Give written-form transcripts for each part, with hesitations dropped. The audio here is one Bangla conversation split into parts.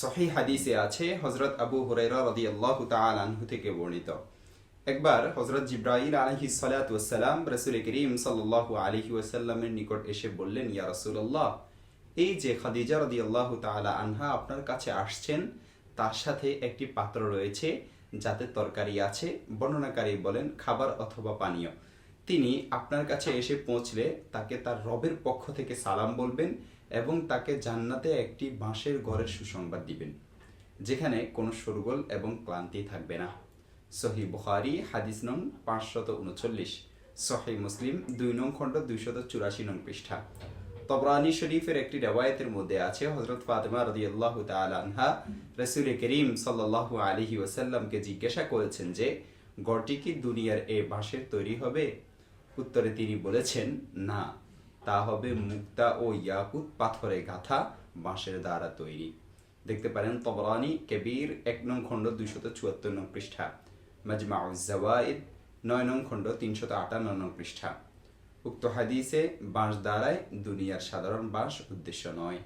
সহিহ হাদিসে আছে হযরত আবু হুরায়রা রাদিয়াল্লাহু তাআলা আনহু থেকে বর্ণিত, একবার হযরত জিবরাইল আলাইহিস সালাতু ওয়াস সালাম রাসূল করিম সাল্লাল্লাহু আলাইহি ওয়াসাল্লামের নিকট এসে বললেন, ইয়া রাসূলুল্লাহ, এই যে খাদিজা রাদিয়াল্লাহু তাআলা আনহা আপনার কাছে আসছেন, তার সাথে একটি পাত্র রয়েছে যাতে তরকারি আছে, বর্ণনাকারী বলেন খাবার অথবা পানীয়। তিনি আপনার কাছে এসে পৌঁছলে তাকে তার রবের পক্ষ থেকে সালাম বলবেন এবং তাকে জান্নাতে একটি বাঁশের ঘরের সুসংবাদ দিবেন, যেখানে কোনো শোরগোল এবং ক্লান্তি থাকবে না। সহিহ বুখারী হাদিস নং 539, সহিহ মুসলিম 2 নং খণ্ড 284 নং পৃষ্ঠা। তবরানী শরীফের একটি রিওয়ায়াতের মধ্যে আছে হযরত ফাতেমা রাদিয়াল্লাহু তাআলা আনহা রাসূল করিম সাল্লাল্লাহু আলাইহি ওয়াসাল্লামকে জিজ্ঞাসা করেছেন যে ঘরটি কি দুনিয়ার এই বাঁশের তৈরি হবে? উত্তরে তিনি বলেছেন, না, তা হবে মুক্তা ও ইয়াকুত পাথরে গাঁথা বাঁশের দ্বারা তৈরি। দেখতে পারেন তবরানী কবির 1 নং খণ্ড 274 নং পৃষ্ঠা, মাজমাউজ জাওয়াইদ 9 নং খণ্ড 358 নং পৃষ্ঠা। উক্ত হাদিসে বাঁশ দ্বারায় দুনিয়ার সাধারণ বাঁশ উদ্দেশ্য নয়।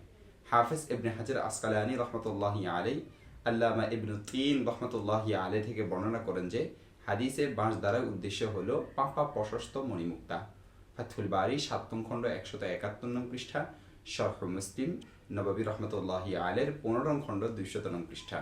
হাফেজ ইবনে হাজার আসকালানি রহমতুল্লাহি আলাইহি, আল্লামা ইবনে তিন রহমতুল্লাহি আলাইহি থেকে বর্ণনা করেন যে হাদিসে বাঁশ দ্বারা উদ্দেশ্য হলো পাঁপা প্রশস্ত মণিমুক্তা। ফাতহুল বারী 7 নং খণ্ড 171 নং পৃষ্ঠা, শরহ মুসলিম নববী রহমতুল্লাহি আলাইহির 15 নং খণ্ড 200 নং পৃষ্ঠা।